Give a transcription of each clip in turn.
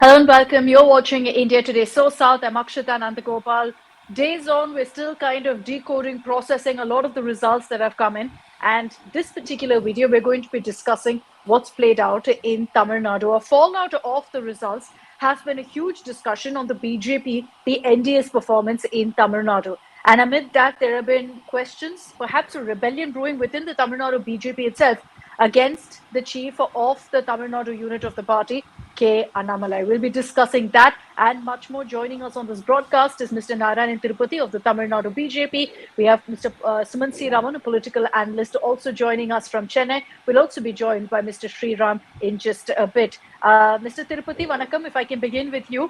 Hello and welcome. You're watching India Today SoSouth. I'm Akshita Nandagopal. Days on, we're still kind of decoding, processing a lot of the results that have come in. And this particular video, we're going to be discussing what's played out in Tamil Nadu. A fallout of the results has been a huge discussion on the BJP, the NDA's performance in Tamil Nadu. And amid that, there have been questions, perhaps a rebellion brewing within the Tamil Nadu BJP itself against the chief of the Tamil Nadu unit of the party, K Annamalai. We'll be discussing that and much more. Joining us on this broadcast is Mr. Narayanan Thirupathy of the Tamil Nadu BJP. We have Mr. Sumanth Raman, a political analyst, also joining us from Chennai. We'll also be joined by Mr. Ram in just a bit. Mr. Thirupathy, Vanakkam, if I can begin with you.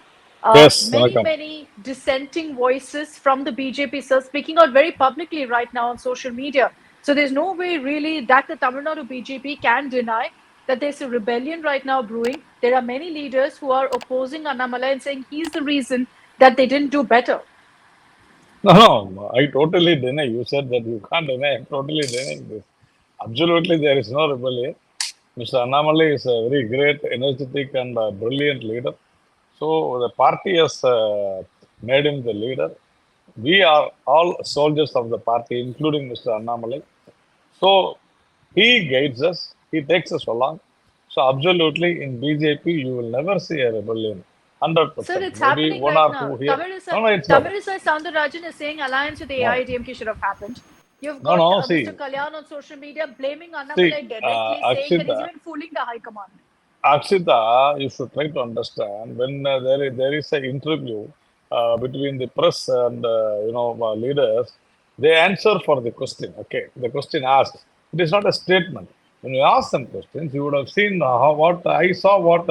Yes, Many dissenting voices from the BJP, sir, speaking out very publicly right now on social media. So there's no way really that the Tamil Nadu BJP can deny that there's a rebellion right now brewing. There are many leaders who are opposing Annamalai and saying he's the reason that they didn't do better. no, I totally deny. You said that you can't deny. I'm totally denying this. Absolutely, there is no rebellion. Mr. Annamalai is a very great, energetic, and brilliant leader. So the party has made him the leader. We are all soldiers of the party, including Mr. Annamalai. So he guides us. He takes us along. So absolutely, in BJP, you will never see a rebellion. Sir, 100%. it's Maybe happening one right or now. two here. No, it's not. Tamilisai Soundararajan is saying alliance with the No, AIDMK should have happened. You've no, got no. Mr. See, Kalyan on social media blaming see, Annamalai directly, saying that he's Akshita, even fooling the High Command. Akshita, you should try to understand when there is an interview between the press and leaders, they answer for the question. Okay, the question asked. It is not a statement. When you ask them questions, you would have seen what I saw what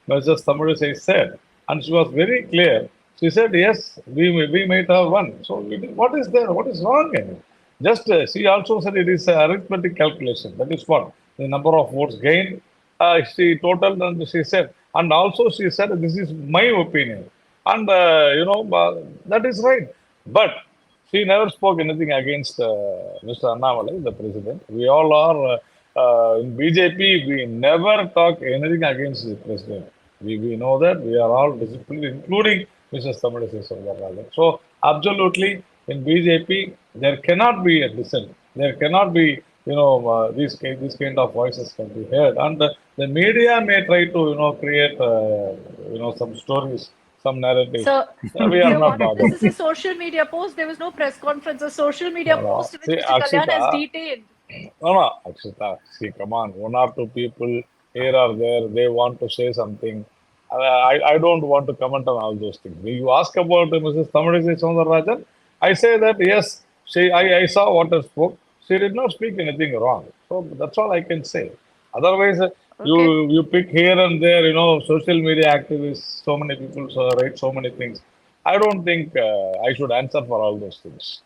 Mrs. Tamilisai said, and she was very clear. She said, "Yes, we might have won." So what is there? What is wrong in it? Just she also said it is an arithmetic calculation. That is what the number of votes gained. She totaled and she said, and also she said, "This is my opinion," and that is right. But she never spoke anything against Mr. Annamalai, the president. We all are in BJP. We never talk anything against the president. We know that we are all disciplined, including Mrs. Tamilisai. So absolutely, in BJP, there cannot be a dissent. There cannot be, these kind of voices can be heard. And the media may try to, create, some stories, some narratives. So, We are not this bothered. is a social media post. There was no press conference. A social media No, no. post which See, Mr. Kalyan has Akshita, detailed. no, Akshita, see, come on, one or two people here or there, they want to say something. I don't want to comment on all those things. When you ask about Mrs. Tamilisai Soundararajan, I say that yes, I saw what her spoke. She did not speak anything wrong. So that's all I can say. Otherwise, Okay. you pick here and there, social media activists, so many people write so many things. I don't think I should answer for all those things.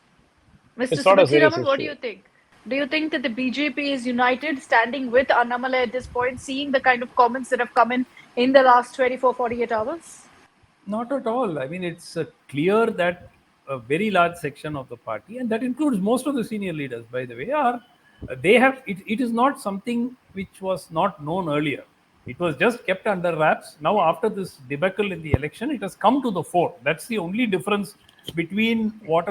Mr. It's not a Sumanth serious Raman, what do issue. you think? Do you think that the BJP is united, standing with Annamalai at this point, seeing the kind of comments that have come in the last 24, 48 hours? Not at all. I mean, it's clear that a very large section of the party, and that includes most of the senior leaders, by the way, are they have it is not something which was not known earlier. It was just kept under wraps. Now, after this debacle in the election, it has come to the fore. That's the only difference between what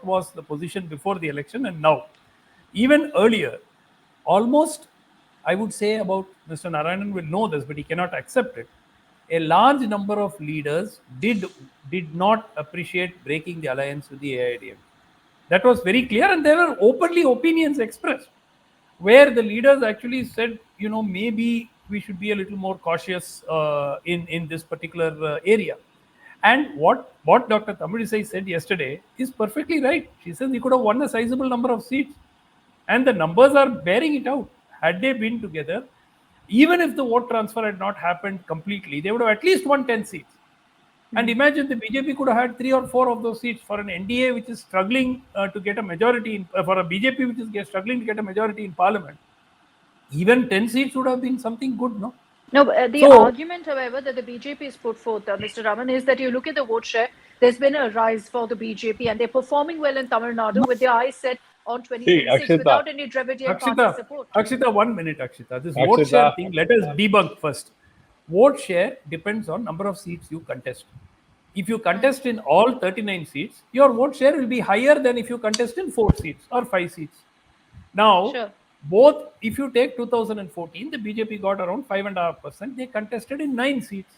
was the position before the election and now. Even earlier, almost, I would say about Mr. Narayanan will know this, but he cannot accept it. A large number of leaders did not appreciate breaking the alliance with the AIDM. That was very clear, and there were openly opinions expressed where the leaders actually said, maybe we should be a little more cautious in this particular area. And what Dr. Tamilisai said yesterday is perfectly right. She says he could have won a sizable number of seats, and the numbers are bearing it out. Had they been together, even if the vote transfer had not happened completely, they would have at least won 10 seats. And imagine the BJP could have had 3 or 4 of those seats for an NDA which is struggling to get a majority, for a BJP which is struggling to get a majority in parliament. Even 10 seats would have been something good, no? No, the argument, however, that the BJP has put forth, Mr. Raman, is that you look at the vote share, there's been a rise for the BJP and they're performing well in Tamil Nadu with their eyes set on See, 2026 Akshita, without any Dravidian party support. Akshita, 1 minute, Akshita. This vote Akshita, share thing, let us debunk first. vote share depends on number of seats you contest. If you contest in all 39 seats, your vote share will be higher than if you contest in 4 seats or 5 seats. Now, Sure. both, if you take 2014, the BJP got around 5.5%. They contested in 9 seats.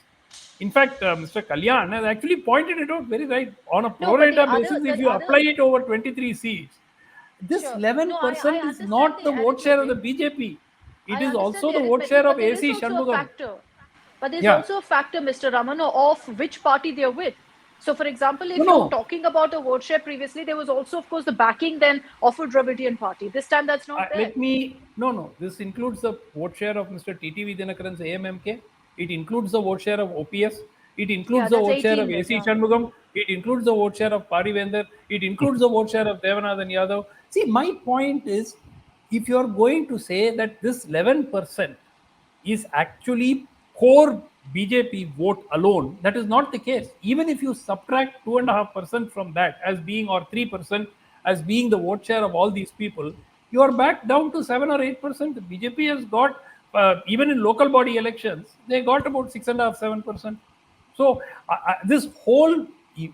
In fact, Mr. Kalyan has actually pointed it out very right. On a pro No, but rata basis, if you apply it over 23 seats, this Sure. No, I 11% is understand not the the vote share of the arithmetic. BJP. It I is understand also the the vote arithmetic, share of but there is AC also a Shanmugam. factor. But there's Yeah. also a factor, Mr. Raman, of which party they're with. So, for example, if No. you're talking about a vote share previously, there was also, of course, the backing then of a Dravidian party. This time, that's not there. No. This includes the vote share of Mr. TTV Dinakaran's AMMK. It includes the vote share of OPS. It Yeah, includes the that's vote share 18 of then. AC Yeah. Shanmugam. It includes the vote share of Parivender. It includes the vote share of Devanathan Yadav. See, my point is, if you are going to say that this 11% is actually core BJP vote alone, that is not the case. Even if you subtract 2.5% from that as being, or 3% as being the vote share of all these people, you are back down to 7 or 8%. The BJP has got, even in local body elections, they got about 6.5, 7%. So this whole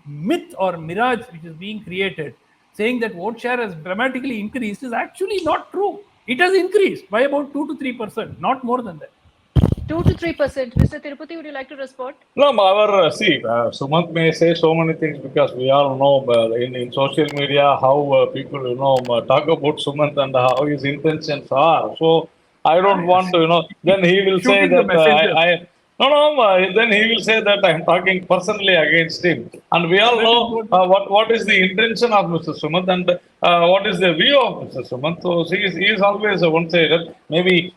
myth or mirage which is being created, saying that vote share has dramatically increased, is actually not true. It has increased by about 2 to 3%, not more than that. 2 to 3%. Mr. Tirupathy, would you like to respond? No, Sumanth may say so many things because we all know in social media how people, talk about Sumanth and how his intentions are. So I don't want to, then he will say Shooting the that messenger. then he will say that I'm talking personally against him. And we all That is know what. what is the intention of Mr. Sumanth and what is the view of Mr. Sumanth. So he is always one-sided. Maybe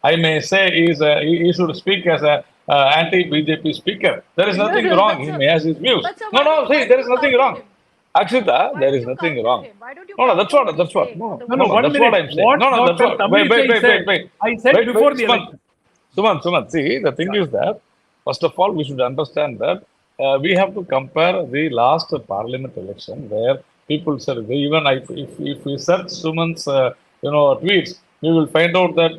I may say, he should speak as a anti-BJP speaker. There is nothing No, wrong. He may have his views. but sir, No, no, why see, do there is you nothing counter wrong. him? Akshita, Why there don't is you nothing counter wrong. him? Why don't you No, no, counter what he's saying on the No, vote one that's what share? minute. I'm saying. What No, no, that's Dr. what. Wait, wait, Tamil wait, wait, said, wait. I said Wait, before wait, the Sumanth. election. Sumanth, see, the thing Yeah. is that, first of all, we should understand that we have to compare the last parliament election where people said, even if we search Sumanth's, tweets, we will find out that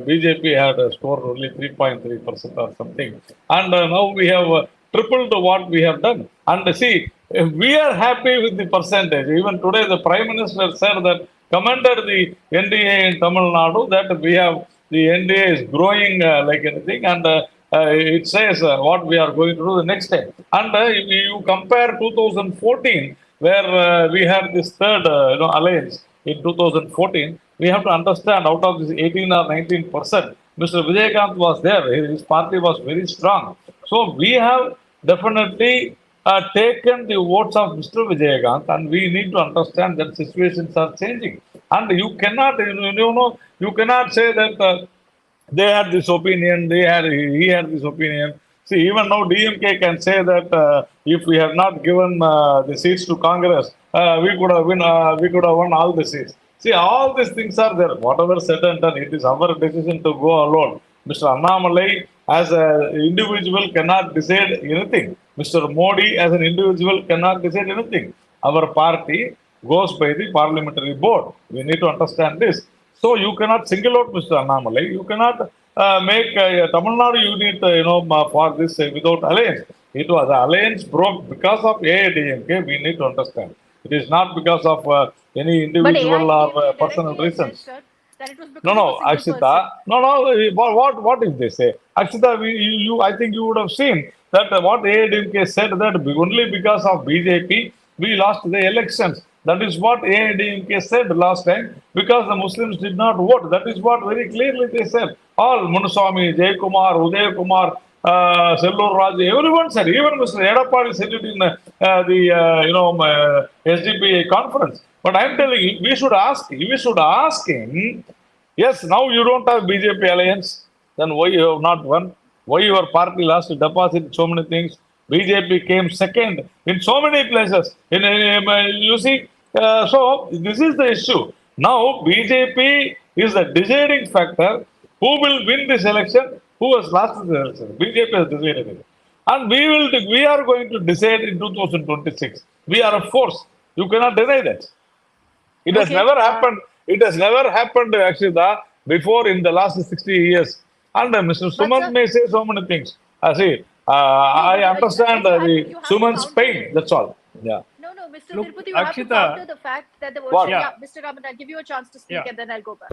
BJP had scored only 3.3% or something. And now we have tripled what we have done. And see, we are happy with the percentage. Even today, the Prime Minister said that, commended the NDA in Tamil Nadu, that we have the NDA is growing like anything, and it says what we are going to do the next time. And if you compare 2014, where we had this third alliance in 2014, we have to understand out of this 18 or 19%, Mr. Vijayakanth was there. His party was very strong. So we have definitely taken the votes of Mr. Vijayakanth, and we need to understand that situations are changing. And you cannot, you cannot say that they had this opinion, he had this opinion. See, even now DMK can say that if we have not given the seats to Congress, we could have won all the seats. See, all these things are there. Whatever said and done, it is our decision to go alone. Mr. Annamalai, as an individual, cannot decide anything. Mr. Modi, as an individual, cannot decide anything. Our party goes by the parliamentary board. We need to understand this. So you cannot single out Mr. Annamalai. You cannot make Tamil Nadu unit, for this without alliance. It was alliance broke because of AIDMK. We need to understand. It is not because of any But individual or AIADMK personal directly reasons. admits that it was No, because of a no, single Akshita. person. No, no. What if they say, Akshita? I think you would have seen that what AIDMK said that only because of BJP we lost the elections. That is what AIDMK said last time because the Muslims did not vote. That is what very clearly they said. All Munuswamy, Jaykumar, Uday Kumar, Sellur Raj, everyone said. Even Mr. Edapadi said it in SDPA conference. But I'm telling you, we should ask him. Yes, now you don't have BJP alliance. Then why you have not won? Why your party lost deposit so many things? BJP came second in so many places. You see, so this is the issue. Now BJP is the deciding factor. Who will win this election? Who has lost this election? BJP has decided it. And we are going to decide in 2026. We are a force. You cannot deny that. It has Okay. never happened. It has never happened, Akshita, before in the last 60 years. And Mr. But Sumanth sir, may say so many things. See, no, I but understand the you have to Sumanth's counter pain. it. That's all. Yeah. No, Mr. Look, Thirupathy, you have to Akshita, counter the fact that the What? yeah, yeah, Mr. Raman, I'll give you a chance to speak yeah, and then I'll go back.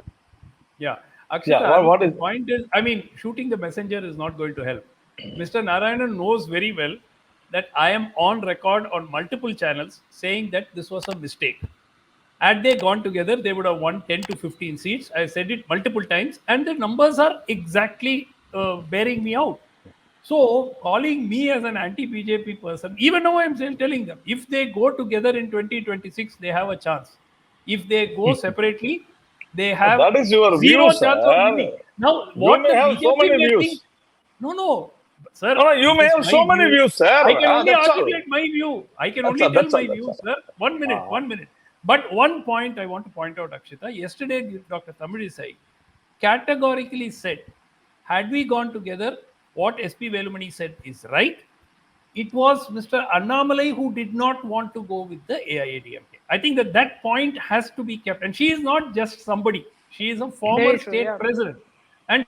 yeah. Yeah. Akshita, What the is? point is, I mean, shooting the messenger is not going to help. Mr. Narayanan knows very well that I am on record on multiple channels saying that this was a mistake. Had they gone together, they would have won 10 to 15 seats. I said it multiple times, and the numbers are exactly bearing me out. So, calling me as an anti BJP person, even though I'm still telling them, if they go together in 2026, they have a chance. If they go separately, they have That is your view, zero chance of winning. sir. Now, You what may the have so BJP many may think, views. no, sir, No, no, you it may is have my so many view. views, sir. I can only That's all. articulate my view. I can That's only all. tell That's all. my That's view, all. sir. 1 minute, 1 minute. But one point I want to point out, Akshita. Yesterday, Dr. Tamilisai categorically said, had we gone together, what SP Velumani said is right. It was Mr. Annamalai who did not want to go with the AIADMK. I think that that point has to be kept. And she is not just somebody. She is a former Very true, state yeah. president. And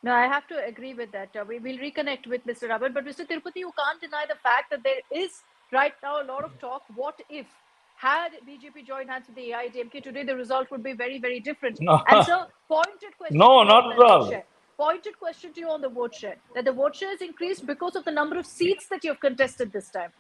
No, I have to agree with that. We will reconnect with Mr. Raman. But Mr. Tirupati, you can't deny the fact that there is right now a lot of talk. What if, had BJP joined hands with the AIDMK today, the result would be very, very different. No, And so, pointed question to no, you on not the at vote all. share. Pointed question to you on the vote share. That the vote share has increased because of the number of seats that you've contested this time.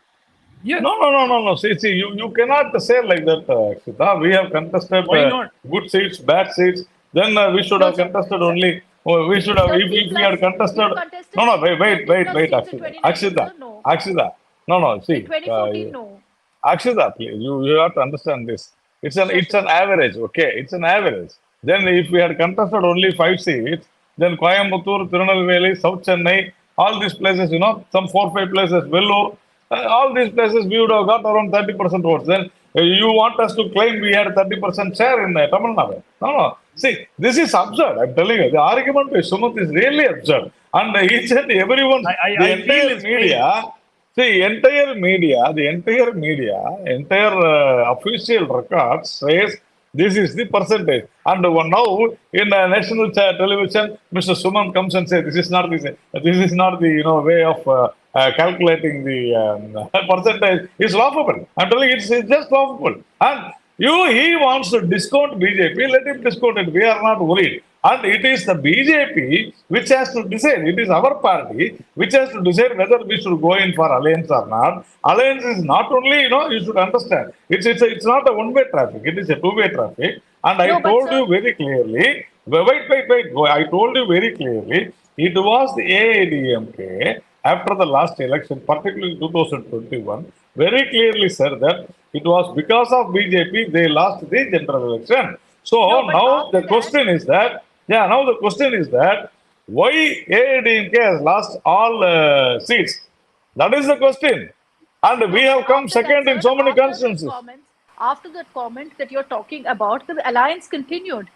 yes, No. See, you cannot say like that, Akshita. We have contested why not? good seats, bad seats. Then we should No, have sir. contested Sir, only. We should have, 30 if we had plus, contested. you've contested No, thirty plus wait, seats in Akshita. 2019, Akshita, sir? No. Akshita. No. In See, 2014, no. Akshita, please, you have to understand this. Sure, It's sure. an average, okay? It's an average. Then if we had contested only 5 seats, then Coimbatore, Tirunelveli, South Chennai, all these places, some 4, 5 places, Vellore, all these places we would have got around 30% votes. Then you want us to claim we had 30% share in Tamil Nadu? No. See, this is absurd. I'm telling you, the argument by Sumanth is really absurd. And each and everyone, the I feel entire his pain. media. See, entire official records says this is the percentage. And now in national television, Mr. Suman comes and says this is not the way of calculating the percentage. It's laughable. I'm telling you, it's just laughable. And he wants to discount BJP. Let him discount it. We are not worried. And it is the BJP which has to decide. It is our party which has to decide whether we should go in for alliance or not. Alliance is not only, you should understand. It's not a one-way traffic. It is a two-way traffic. And I No, but told sir, you very clearly. Wait. I told you very clearly. It was the AIDMK after the last election, particularly 2021, very clearly said that it was because of BJP they lost the general election. So no, but now after the that, question is that, now the question is that why AIDMK has lost all seats? That is the question. And we no, but have come after that, second in sir, so many constituencies. after that comment that you're talking about, the alliance continued.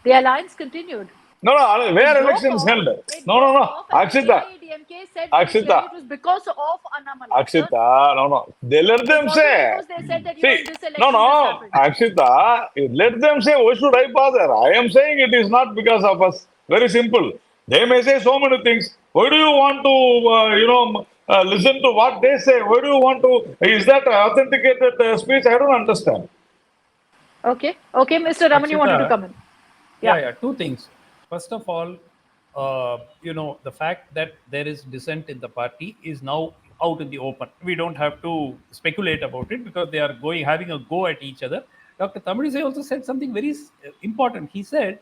The alliance continued. No, It where broke election is off. held? It No, broke no. off, and the Akshita, AIADMK said very clearly Akshita, it was because of Annamalai, sir. Akshita, no. They let It them wasn't say. because they said that, See, in this election this happened. Akshita, let them say, why should I bother? I am saying it is not because of us. Very simple. They may say so many things. Why do you want to, listen to what they say? Why do you want to, is that authenticated speech? I don't understand. Okay, Mr. Raman, you wanted to Akshita, come in. yeah. Two things. First of all, the fact that there is dissent in the party is now out in the open. We don't have to speculate about it because they are having a go at each other. Dr. Tamilisai also said something very important. She said,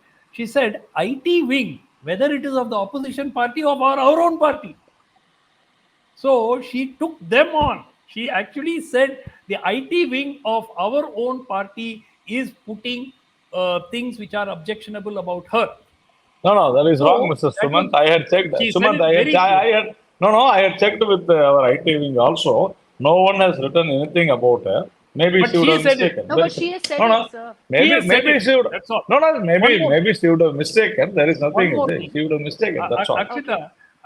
IT wing, whether it is of the opposition party or our own party. So she took them on. She actually said the IT wing of our own party is putting things which are objectionable about her. No, that is wrong, So Mr. that was, Sumanth. I had checked. she said Sumanth, it very I clearly. had, no, I had checked with our IT wing also. No one has written anything about her. Maybe But she would she have said it. mistaken. No, but she has said No. it, sir. She has said Maybe it. she would. That's all. No, One more. maybe she would have mistaken. There is One nothing. more thing. She would have mistaken. That's all. Okay.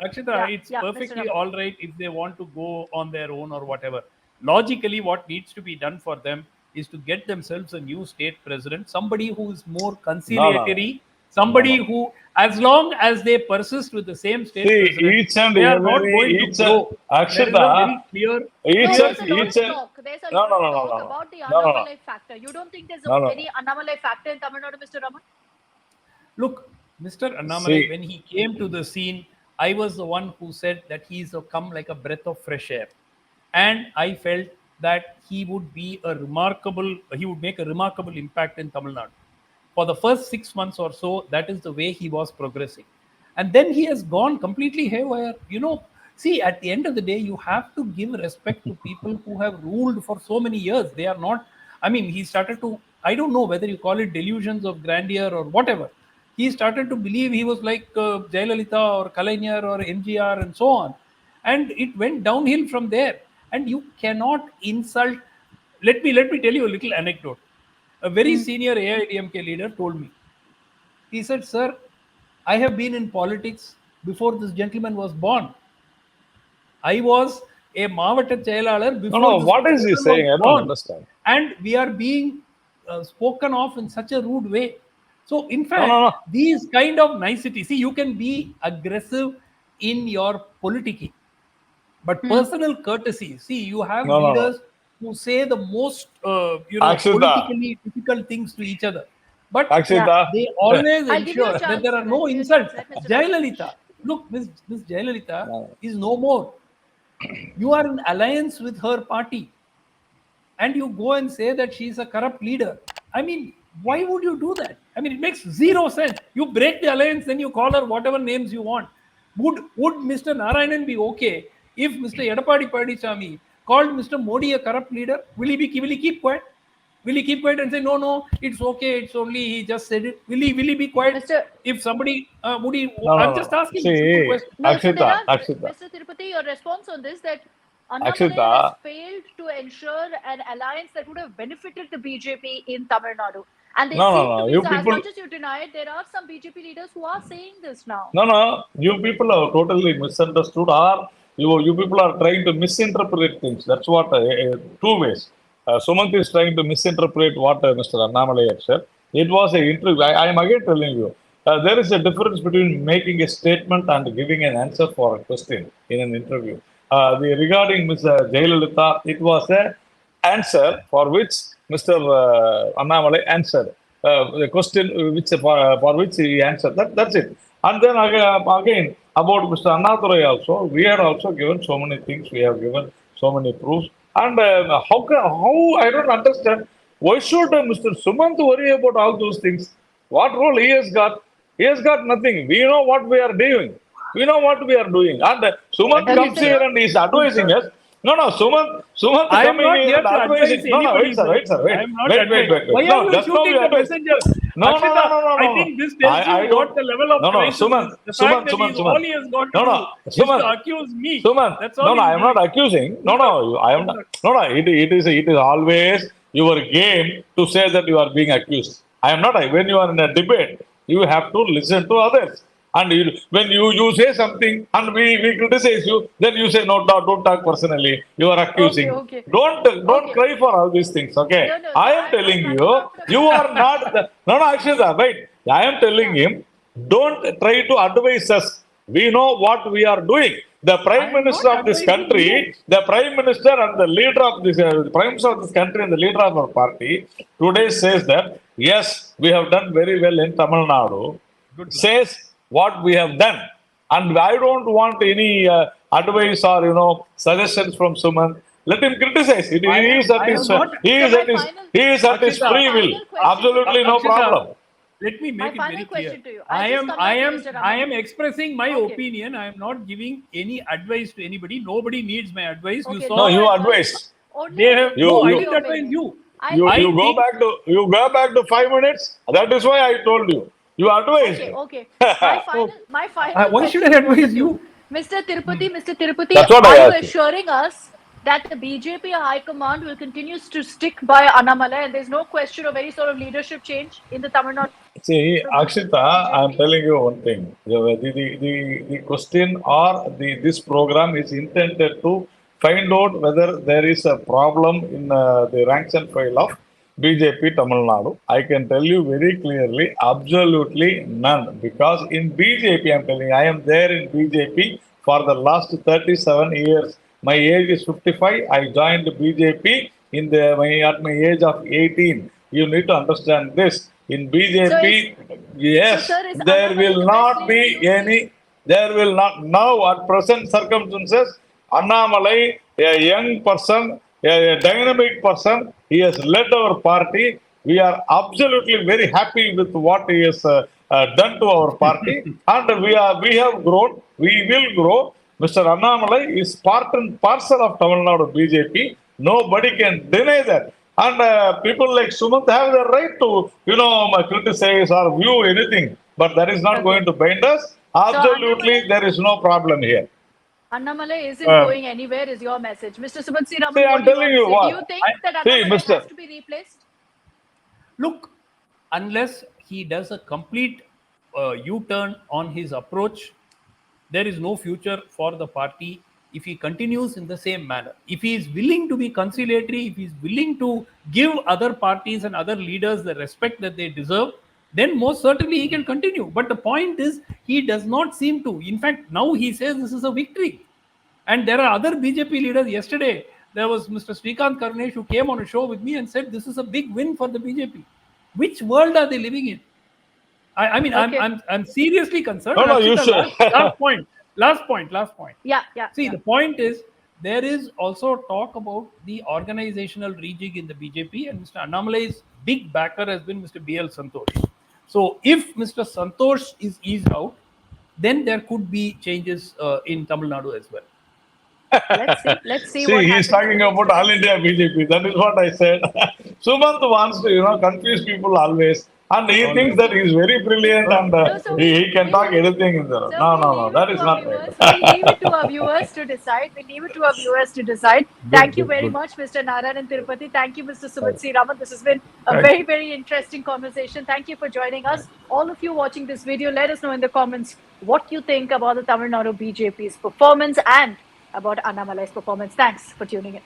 Akshita, it's Mr. perfectly Raman. all right if they want to go on their own or whatever. Logically, what needs to be done for them is to get themselves a new state president, somebody who is more No, no, conciliatory, no, somebody no. who, as long as they persist with the same state See, president, each and they are not every, going to grow. There is a Akshita, very clear, each No, clear there's and, a lot each of situation. and, talk. There's a no, lot no, of no, no, talk no, about the no, no, no, Annamalai factor. You don't think there's no, no, any Annamalai factor in Tamil Nadu, Mr. Raman? Look, Mr. Annamalai, see, when he came to the scene, I was the one who said that he's come like a breath of fresh air. And I felt that he would make a remarkable impact in Tamil Nadu. For the first 6 months or so, that is the way he was progressing. And then he has gone completely haywire. See, at the end of the day, you have to give respect to people who have ruled for so many years. They are not, I mean, he started to, I don't know whether you call it delusions of grandeur or whatever. He started to believe he was like Jayalalitha or Kalainar or MGR and so on. And it went downhill from there. And you cannot insult. Let me tell you a little anecdote. A very senior AIDMK leader told me, he said, "Sir, I have been in politics before this gentleman was born. I was a Mavata Chailalar no, before no, this what is he person was saying? I don't born. understand. And we are being spoken of in such a rude way." So, in No, no, fact, no. these kind of niceties, see, you can be aggressive in your politicking, but personal courtesy, see, you have No, no, no. leaders who say the most, Akshita, politically difficult things to each other. But Yeah. Akshita, they always I'll give you a ensure that chance. there are I'll no give you a chance. insults. Let Mr. Raman finish. Jayalalitha, look, Miss Jayalalitha no. is no more. You are in alliance with her party, and you go and say that she's a corrupt leader. I mean, why would you do that? I mean, it makes zero sense. You break the alliance, then you call her whatever names you want. Would Mr. Narayanan be okay if Mr. Edapadi Padichami called Mr. Modi a corrupt leader? Will he keep quiet? Will he keep quiet and say no, it's okay, it's only he just said it? Will he be quiet Mr. if somebody would he? No, no, I'm just no. asking a simple See, question. No, so there Akshita, are, Akshita, Mr. Thirupathy, your response on this that Annamalai has Akshita, failed to ensure an alliance that would have benefited the BJP in Tamil Nadu. And they no, no, seem to no. be, You so as people, much as you deny it, there are some BJP leaders who are saying this now. no, no. You people are totally misunderstood, or you people are trying to misinterpret things. That's what two ways. Sumanth is trying to misinterpret what Mr. Annamalai had said. It was an interview. I am again telling you. There is a difference between making a statement and giving an answer for a question in an interview. Regarding Ms. Jayalalitha, it was a answer for which Mr. Annamalai answered. The question which for which he answered. That's it. And then again about Mr. Annadurai also, we had also given so many things. We have given so many proofs. And how I don't understand. Why should Mr. Sumanth worry about all those things? What role he has got? He has got nothing. We know what we are doing. We know what we are doing. And Sumanth Agreed, comes here sir. and is advising us. No, Sumanth I am coming not here here and to advise advising. No, anybody, wait, sir, I wait. am not Wait. Why are No, you just now shooting you the advise. messenger? No, Akshita, I no. think this tells you I don't. what the level of No, crisis Sumanth, is. The fact that all Sumanth. he has got to No, do is to Sumanth. accuse me. Suman, That's all I he's am not doing. accusing. He's not- I am he's not. not. No. It is always your game to say that you are being accused. I am not. When you are in a debate, you have to listen to others. And when you say something and we criticize you, then you say no, don't talk personally. You are Okay, accusing. okay. Don't Okay. cry for all these things. Okay. No, so I am I'm telling running you, out of you time. are not. No, Akshita, wait. I am telling Yeah. him, don't try to advise us. We know what we are doing. The I Prime am Minister not of this advising you. country, the Prime Minister and the leader of this, Prime Minister of this country and the leader of our party today says that, yes, we have done very well in Tamil Nadu, Good luck. says what we have done. And I don't want any advice or, suggestions from Suman. Let him criticize. He is at his, So he is at his Akshita, free will. final question Absolutely to no you. Akshita, problem. let me My make it final very clear. question to you. I'll just come I back to Mr. am Raman. expressing my Okay. opinion. I am not giving any advice to anybody. Nobody needs my advice. You Okay, saw No, you advice. advise. Only they have You- no. I you- didn't advise you. You I go think- back to 5 minutes. That is why I told you. You advised. Okay. My final Why should I question to both advise of you? Mr. Tirupathy, That's what I are you asked you. assuring us that the BJP High Command will continue to stick by Annamalai and there's no question of any sort of leadership change in the Tamil Nadu? See, Akshita, I am telling you one thing. The question or this program is intended to find out whether there is a problem in the ranks and file of BJP Tamil Nadu? I can tell you very clearly, absolutely none. Because in BJP, I'm telling you, I am there in BJP for the last 37 years. My age is 55. I joined BJP at my age of 18. You need to understand this. In BJP, yes, sir, is there Annamalai will the best not leader be you feel? any, there will not, now at present circumstances, Annamalai, a young person, a dynamic person, he has led our party. We are absolutely very happy with what he has done to our party, and we have grown. We will grow. Mr. Annamalai is part and parcel of Tamil Nadu BJP. Nobody can deny that. And people like Sumanth have the right to, criticize or view anything, but that is not going to bind us. Absolutely, Annamalai- there is no problem here. Annamalai isn't going anywhere is your message. Mr. Thirupathy, Raman, See, what I'm do you telling want to you say? what. Do you think that See, Annamalai Mr. has to be replaced? Look, unless he does a complete U-turn on his approach, there is no future for the party if he continues in the same manner. If he is willing to be conciliatory, if he is willing to give other parties and other leaders the respect that they deserve, then most certainly he can continue. But the point is, he does not seem to. In fact, now he says this is a victory. And there are other BJP leaders. Yesterday, there was Mr. Srikanth Karnesh who came on a show with me and said this is a big win for the BJP. Which world are they living in? I mean, Okay. I'm seriously concerned. No, you Akshita, should. last point. Yeah. See, the point is there is also talk about the organizational rejig in the BJP, and Mr. Annamalai's big backer has been Mr. B.L. Santosh. So if Mr. Santosh is eased out, then there could be changes in Tamil Nadu as well. Let's see See, what he's happens. talking about All India BJP. That is what I said. Sumanth wants to, confuse people always. And he thinks that he's very brilliant and So he can talk anything in there. So No, that is not right. We leave it to our viewers to decide. Thank you very much, Mr. Narayanan and Thirupathy. Thank you, Mr. Sumanth Raman. This has been a very, very interesting conversation. Thank you for joining us. All of you watching this video, let us know in the comments what you think about the Tamil Nadu BJP's performance and about Annamalai's performance. Thanks for tuning in.